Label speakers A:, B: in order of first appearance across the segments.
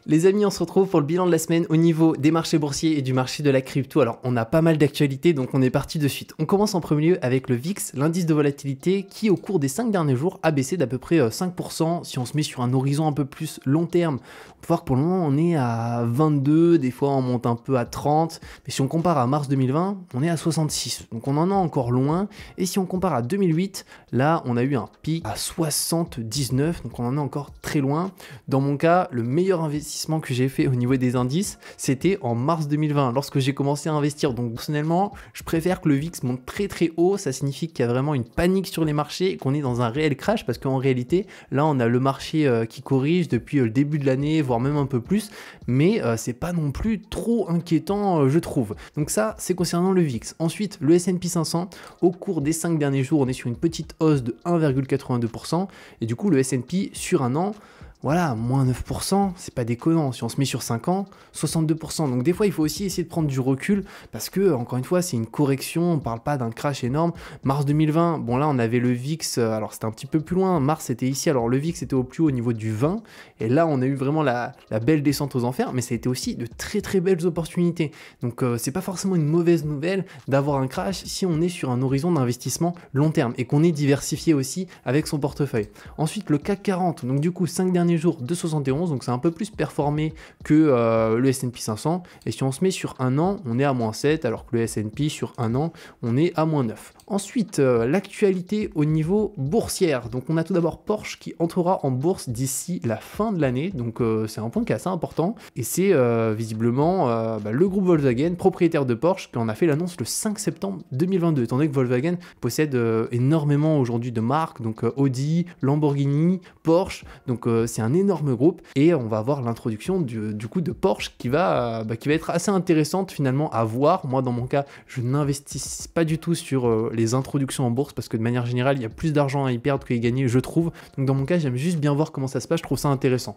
A: Les amis, on se retrouve pour le bilan de la semaine au niveau des marchés boursiers et du marché de la crypto. Alors, on a pas mal d'actualités, donc on est parti de suite. On commence en premier lieu avec le VIX, l'indice de volatilité, qui au cours des 5 derniers jours a baissé d'à peu près 5%. Si on se met sur un horizon un peu plus long terme, on peut voir que pour le moment, on est à 22, des fois on monte un peu à 30. Mais si on compare à mars 2020, on est à 66. Donc on en est encore loin. Et si on compare à 2008, là, on a eu un pic à 79. Donc on en est encore très loin. Dans mon cas, le meilleur investissement que j'ai fait au niveau des indices, c'était en mars 2020, lorsque j'ai commencé à investir. Donc personnellement, je préfère que le VIX monte très très haut. Ça signifie qu'il y a vraiment une panique sur les marchés et qu'on est dans un réel crash, parce qu'en réalité, là, on a le marché qui corrige depuis le début de l'année, voire même un peu plus, mais c'est pas non plus trop inquiétant, je trouve. Donc ça, c'est concernant le VIX. Ensuite, le S&P 500, au cours des 5 derniers jours, on est sur une petite hausse de 1,82%, et du coup, le S&P sur un an, voilà, moins 9%, c'est pas déconnant. Si on se met sur 5 ans, 62%. Donc des fois, il faut aussi essayer de prendre du recul parce que, encore une fois, c'est une correction, on parle pas d'un crash énorme. Mars 2020, bon là, on avait le VIX, alors c'était un petit peu plus loin, mars c'était ici, alors le VIX était au plus haut au niveau du 20, et là, on a eu vraiment la belle descente aux enfers, mais ça a été aussi de très très belles opportunités. Donc c'est pas forcément une mauvaise nouvelle d'avoir un crash si on est sur un horizon d'investissement long terme et qu'on est diversifié aussi avec son portefeuille. Ensuite, le CAC 40, donc du coup, 5 derniers jours de 71, donc c'est un peu plus performé que le S&P 500, et si on se met sur un an, on est à moins 7, alors que le S&P sur un an, on est à moins 9. Ensuite, l'actualité au niveau boursière, donc on a tout d'abord Porsche qui entrera en bourse d'ici la fin de l'année, donc c'est un point qui est assez important, et c'est visiblement le groupe Volkswagen, propriétaire de Porsche, qui en a fait l'annonce le 5 septembre 2022, étant donné que Volkswagen possède énormément aujourd'hui de marques, donc Audi, Lamborghini, Porsche, donc c'est un énorme groupe, et on va avoir l'introduction du coup de Porsche qui va être assez intéressante finalement à voir. Moi dans mon cas, je n'investis pas du tout sur les introductions en bourse, parce que de manière générale il y a plus d'argent à y perdre qu'à y gagner, je trouve. Donc dans mon cas, j'aime juste bien voir comment ça se passe, je trouve ça intéressant.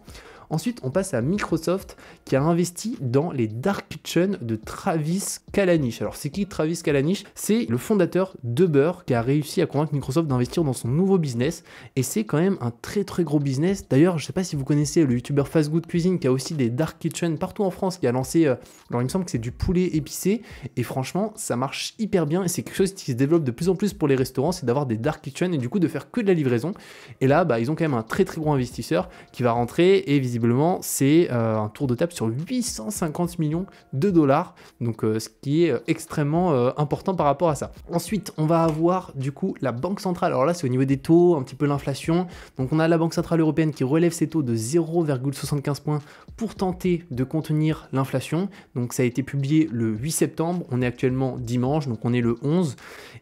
A: Ensuite, on passe à Microsoft qui a investi dans les Dark Kitchen de Travis Kalanick. Alors, c'est qui Travis Kalanick? C'est le fondateur d'Uber qui a réussi à convaincre Microsoft d'investir dans son nouveau business, et c'est quand même un très très gros business. D'ailleurs, je ne sais pas si vous connaissez le youtubeur Fast Good Cuisine qui a aussi des Dark Kitchen partout en France, qui a lancé, alors il me semble que c'est du poulet épicé, et franchement, ça marche hyper bien, et c'est quelque chose qui se développe de plus en plus pour les restaurants, c'est d'avoir des Dark Kitchen et du coup de faire que de la livraison. Et là, ils ont quand même un très très gros investisseur qui va rentrer, et visiblement c'est un tour de table sur 850 millions de dollars, donc ce qui est extrêmement important par rapport à ça. Ensuite, on va avoir du coup la Banque centrale. Alors là, c'est au niveau des taux, un petit peu l'inflation. Donc on a la Banque centrale européenne qui relève ses taux de 0,75 points pour tenter de contenir l'inflation. Donc ça a été publié le 8 septembre, on est actuellement dimanche, donc on est le 11.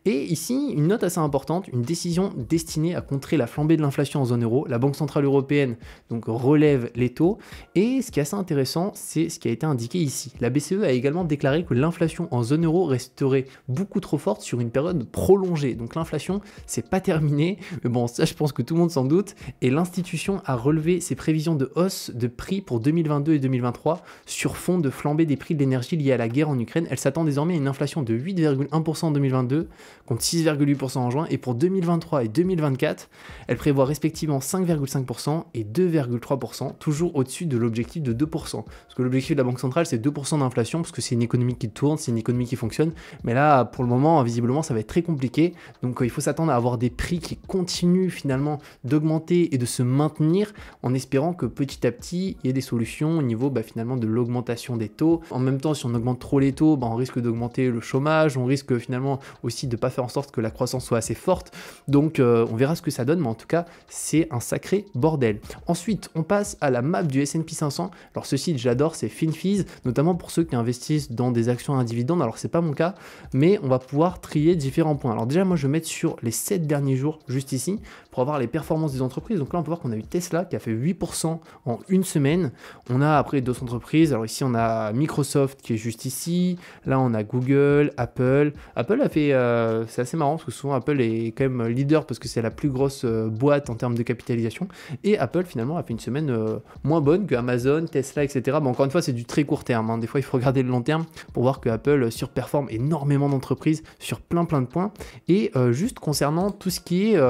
A: Et ici, une note assez importante, une décision destinée à contrer la flambée de l'inflation en zone euro. La Banque centrale européenne donc relève les taux, et ce qui est assez intéressant, c'est ce qui a été indiqué ici. La BCE a également déclaré que l'inflation en zone euro resterait beaucoup trop forte sur une période prolongée. Donc l'inflation, c'est pas terminé, mais bon, ça je pense que tout le monde s'en doute, et l'institution a relevé ses prévisions de hausse de prix pour 2022 et 2023 sur fond de flambée des prix de l'énergie liée à la guerre en Ukraine. Elle s'attend désormais à une inflation de 8,1% en 2022 contre 6,8% en juin, et pour 2023 et 2024, elle prévoit respectivement 5,5% et 2,3%, toujours au-dessus de l'objectif de 2%. Parce que l'objectif de la Banque centrale, c'est 2% d'inflation, parce que c'est une économie qui tourne, c'est une économie qui fonctionne. Mais là, pour le moment, visiblement, ça va être très compliqué. Donc il faut s'attendre à avoir des prix qui continuent finalement d'augmenter et de se maintenir, en espérant que petit à petit, il y ait des solutions au niveau finalement de l'augmentation des taux. En même temps, si on augmente trop les taux, on risque d'augmenter le chômage, on risque finalement aussi de ne pas faire en sorte que la croissance soit assez forte. Donc on verra ce que ça donne, mais en tout cas, c'est un sacré bordel. Ensuite, on passe à la map du S&P 500. Alors ce site, j'adore, c'est FinFees, notamment pour ceux qui investissent dans des actions à dividendes. Alors c'est pas mon cas, mais on va pouvoir trier différents points. Alors déjà, moi je vais mettre sur les 7 derniers jours, juste ici, pour avoir les performances des entreprises. Donc là, on peut voir qu'on a eu Tesla qui a fait 8% en une semaine. On a après d'autres entreprises. Alors ici, on a Microsoft qui est juste ici. Là, on a Google, Apple. Apple a fait, c'est assez marrant parce que souvent Apple est quand même leader parce que c'est la plus grosse boîte en termes de capitalisation. Et Apple finalement a fait une semaine moins bonnes que Amazon, Tesla, etc. Bon, encore une fois, c'est du très court terme, hein. Des fois, il faut regarder le long terme pour voir que Apple surperforme énormément d'entreprises sur plein de points. Et juste concernant tout ce qui est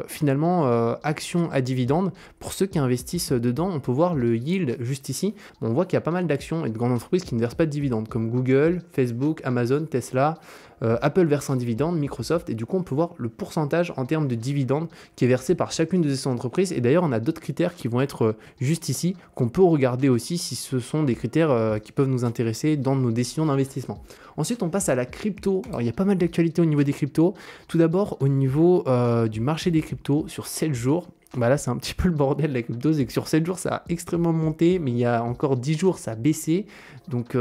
A: finalement actions à dividendes, pour ceux qui investissent dedans, on peut voir le yield juste ici. Bon, on voit qu'il y a pas mal d'actions et de grandes entreprises qui ne versent pas de dividendes, comme Google, Facebook, Amazon, Tesla. Apple verse un dividende, Microsoft, et du coup on peut voir le pourcentage en termes de dividendes qui est versé par chacune de ces entreprises. Et d'ailleurs on a d'autres critères qui vont être juste ici, qu'on peut regarder aussi si ce sont des critères qui peuvent nous intéresser dans nos décisions d'investissement. Ensuite on passe à la crypto. Alors il y a pas mal d'actualités au niveau des cryptos. Tout d'abord au niveau du marché des cryptos sur 7 jours. Bah là c'est un petit peu le bordel la crypto, c'est que sur 7 jours ça a extrêmement monté, mais il y a encore 10 jours ça a baissé, donc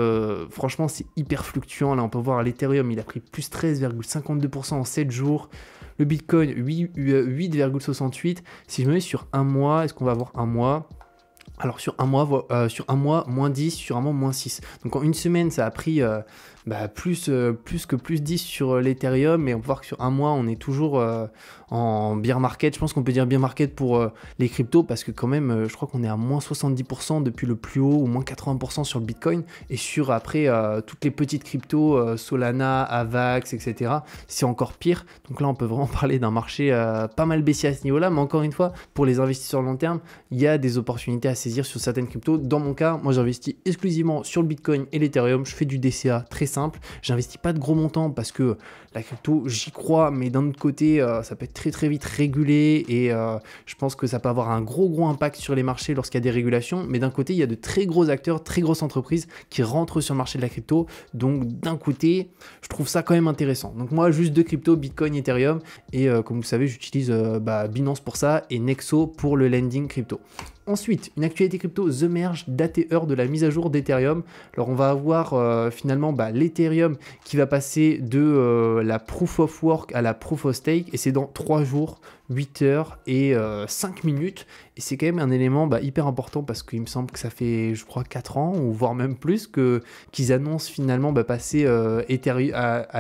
A: franchement c'est hyper fluctuant. Là on peut voir l'Ethereum il a pris plus 13,52% en 7 jours, le Bitcoin 8,68. Si je me mets sur un mois, est-ce qu'on va avoir un mois? Alors sur un mois, moins 10, sur un mois, moins 6. Donc en une semaine, ça a pris plus que 10 sur l'Ethereum, mais on peut voir que sur un mois, on est toujours en bear market. Je pense qu'on peut dire bear market pour les cryptos, parce que quand même, je crois qu'on est à moins 70% depuis le plus haut, ou moins 80% sur le Bitcoin, et sur après toutes les petites cryptos, Solana, Avax, etc., c'est encore pire. Donc là, on peut vraiment parler d'un marché pas mal baissier à ce niveau-là, mais encore une fois, pour les investisseurs long terme, il y a des opportunités à saisir sur certaines cryptos. Dans mon cas, moi j'investis exclusivement sur le Bitcoin et l'Ethereum. Je fais du DCA très simple. J'investis pas de gros montants parce que la crypto, j'y crois, mais d'un autre côté, ça peut être très vite régulé et je pense que ça peut avoir un gros impact sur les marchés lorsqu'il y a des régulations. Mais d'un côté, il y a de très gros acteurs, très grosses entreprises qui rentrent sur le marché de la crypto. Donc d'un côté, je trouve ça quand même intéressant. Donc moi, juste deux cryptos, Bitcoin, Ethereum, et comme vous savez, j'utilise Binance pour ça et Nexo pour le lending crypto. Ensuite, une actualité crypto, The Merge, date et heure de la mise à jour d'Ethereum. Alors on va avoir finalement l'Ethereum qui va passer de la Proof of Work à la Proof of Stake, et c'est dans 3 jours, 8 heures et 5 minutes. Et c'est quand même un élément hyper important parce qu'il me semble que ça fait, je crois, 4 ans, ou voire même plus, qu'ils annoncent finalement passer à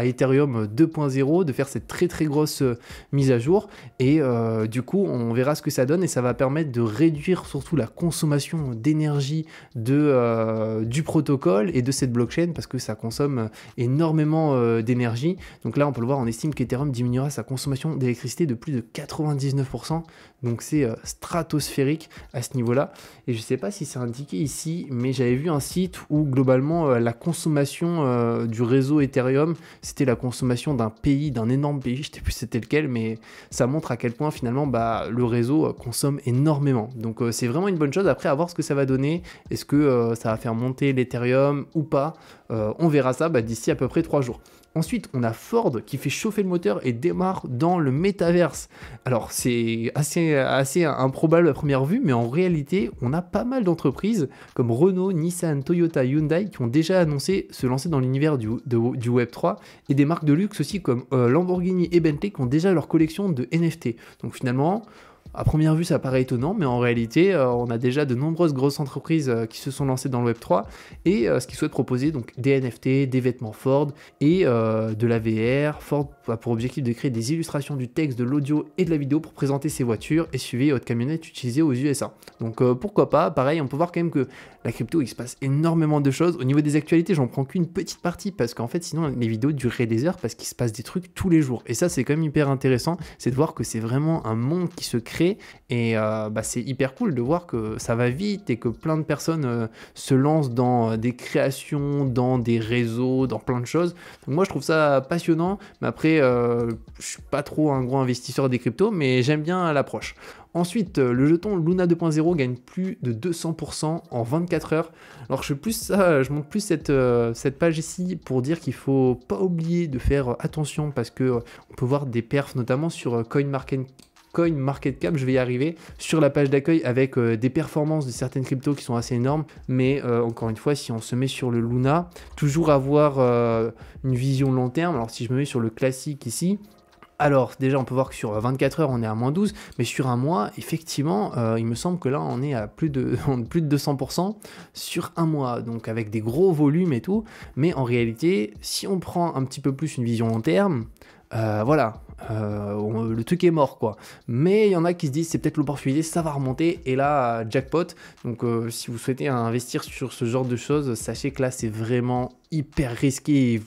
A: Ethereum 2.0, de faire cette très grosse mise à jour. Et du coup, on verra ce que ça donne, et ça va permettre de réduire surtout la consommation d'énergie du protocole et de cette blockchain, parce que ça consomme énormément d'énergie. Donc là, on peut le voir, on estime qu'Ethereum diminuera sa consommation d'électricité de plus de 99%. Donc c'est stratosphérique à ce niveau-là. Et je ne sais pas si c'est indiqué ici, mais j'avais vu un site où globalement la consommation du réseau Ethereum, c'était la consommation d'un pays, d'un énorme pays, je ne sais plus c'était lequel, mais ça montre à quel point finalement le réseau consomme énormément. Donc c'est vraiment une bonne chose. Après, à voir ce que ça va donner. Est-ce que ça va faire monter l'Ethereum ou pas? On verra ça d'ici à peu près 3 jours. Ensuite, on a Ford qui fait chauffer le moteur et démarre dans le métaverse. Alors, c'est assez improbable à première vue, mais en réalité, on a pas mal d'entreprises comme Renault, Nissan, Toyota, Hyundai qui ont déjà annoncé se lancer dans l'univers du Web3, et des marques de luxe aussi comme Lamborghini et Bentley qui ont déjà leur collection de NFT. Donc finalement, à première vue, ça paraît étonnant, mais en réalité, on a déjà de nombreuses grosses entreprises qui se sont lancées dans le Web3 et ce qui souhaitent proposer donc des NFT, des vêtements Ford et de la VR. Ford a pour objectif de créer des illustrations du texte, de l'audio et de la vidéo pour présenter ses voitures, SUV et autres camionnettes utilisées aux USA. Donc pourquoi pas, pareil, on peut voir quand même que la crypto, il se passe énormément de choses. Au niveau des actualités, j'en prends qu'une petite partie parce qu'en fait, sinon, les vidéos dureraient des heures parce qu'il se passe des trucs tous les jours. Et ça, c'est quand même hyper intéressant, c'est de voir que c'est vraiment un monde qui se crée. Et c'est hyper cool de voir que ça va vite et que plein de personnes se lancent dans des créations, dans des réseaux, dans plein de choses. Donc moi je trouve ça passionnant, mais après je suis pas trop un gros investisseur des cryptos, mais j'aime bien l'approche. Ensuite, le jeton Luna 2.0 gagne plus de 200% en 24 heures. Alors je montre plus cette page ici pour dire qu'il faut pas oublier de faire attention, parce que on peut voir des perfs notamment sur CoinMarketCap, je vais y arriver, sur la page d'accueil avec des performances de certaines cryptos qui sont assez énormes, mais encore une fois, si on se met sur le Luna, toujours avoir une vision long terme. Alors si je me mets sur le classique ici, alors déjà on peut voir que sur 24 heures on est à moins 12, mais sur un mois, effectivement, il me semble que là on est à plus de 200% sur un mois, donc avec des gros volumes et tout, mais en réalité, si on prend un petit peu plus une vision long terme, voilà, le truc est mort quoi. Mais il y en a qui se disent c'est peut-être l'opportunité, ça va remonter et là jackpot. Donc si vous souhaitez investir sur ce genre de choses, sachez que là c'est vraiment hyper risqué et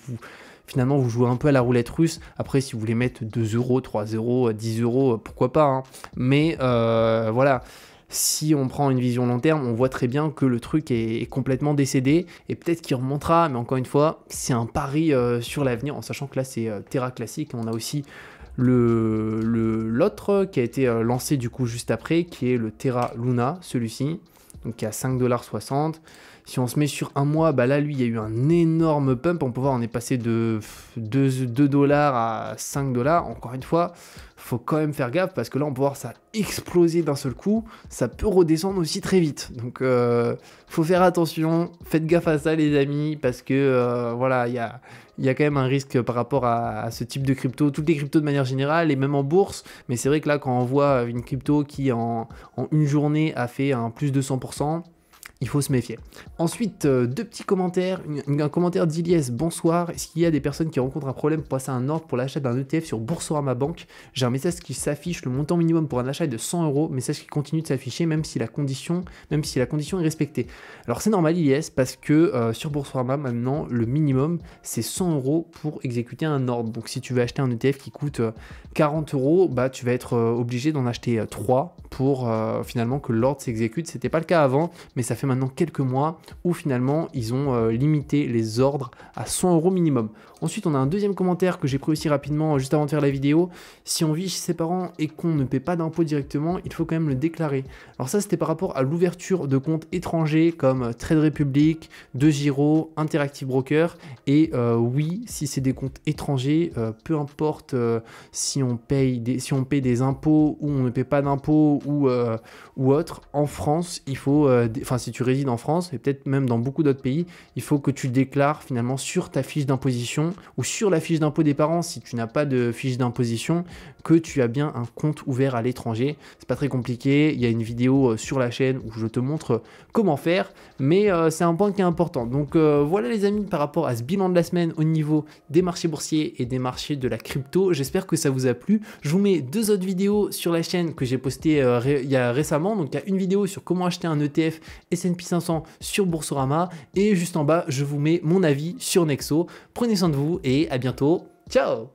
A: finalement vous jouez un peu à la roulette russe. Après si vous voulez mettre 2 euros, 3 euros, 10 euros, pourquoi pas hein. Mais voilà. Si on prend une vision long terme, on voit très bien que le truc est complètement décédé et peut-être qu'il remontera, mais encore une fois, c'est un pari sur l'avenir, en sachant que là c'est Terra Classic. On a aussi l'autre qui a été lancé du coup juste après, qui est le Terra Luna, celui-ci, donc qui est à 5,60 $. Si on se met sur un mois, bah là lui il y a eu un énorme pump, on peut voir on est passé de 2 $ à 5 $. Encore une fois, faut quand même faire gaffe parce que là on peut voir ça exploser d'un seul coup, ça peut redescendre aussi très vite. Donc faut faire attention, faites gaffe à ça les amis, parce que voilà, il y a quand même un risque par rapport à ce type de crypto, toutes les cryptos de manière générale et même en bourse. Mais c'est vrai que là quand on voit une crypto qui en une journée a fait un plus de 100%, il faut se méfier. Ensuite, deux petits commentaires. Un commentaire d'Iliès. Bonsoir. Est-ce qu'il y a des personnes qui rencontrent un problème pour passer un ordre pour l'achat d'un ETF sur Boursorama Bank? J'ai un message qui s'affiche. Le montant minimum pour un achat est de 100 €. Message qui continue de s'afficher même si la condition est respectée. Alors c'est normal Iliès parce que sur Boursorama maintenant le minimum c'est 100 € pour exécuter un ordre. Donc si tu veux acheter un ETF qui coûte 40 €, bah tu vas être obligé d'en acheter 3 pour finalement que l'ordre s'exécute. C'était pas le cas avant, mais ça fait maintenant quelques mois où finalement ils ont limité les ordres à 100 € minimum. Ensuite on a un deuxième commentaire que j'ai pris aussi rapidement juste avant de faire la vidéo. Si on vit chez ses parents et qu'on ne paie pas d'impôts directement, il faut quand même le déclarer. Alors ça c'était par rapport à l'ouverture de comptes étrangers comme Trade Republic, DeGiro, Interactive Broker. Et oui, si c'est des comptes étrangers, peu importe si on paye des impôts ou on ne paie pas d'impôts ou autre, en France, il faut, si tu résides en France et peut-être même dans beaucoup d'autres pays, il faut que tu déclares finalement sur ta fiche d'imposition ou sur la fiche d'impôt des parents si tu n'as pas de fiche d'imposition que tu as bien un compte ouvert à l'étranger. C'est pas très compliqué, il y a une vidéo sur la chaîne où je te montre comment faire, mais c'est un point qui est important. Donc voilà les amis par rapport à ce bilan de la semaine au niveau des marchés boursiers et des marchés de la crypto. J'espère que ça vous a plu. Je vous mets deux autres vidéos sur la chaîne que j'ai postées il y a récemment. Donc il y a une vidéo sur comment acheter un ETF S&P 500 sur Boursorama et juste en bas je vous mets mon avis sur Nexo. Prenez soin de vous et à bientôt. Ciao!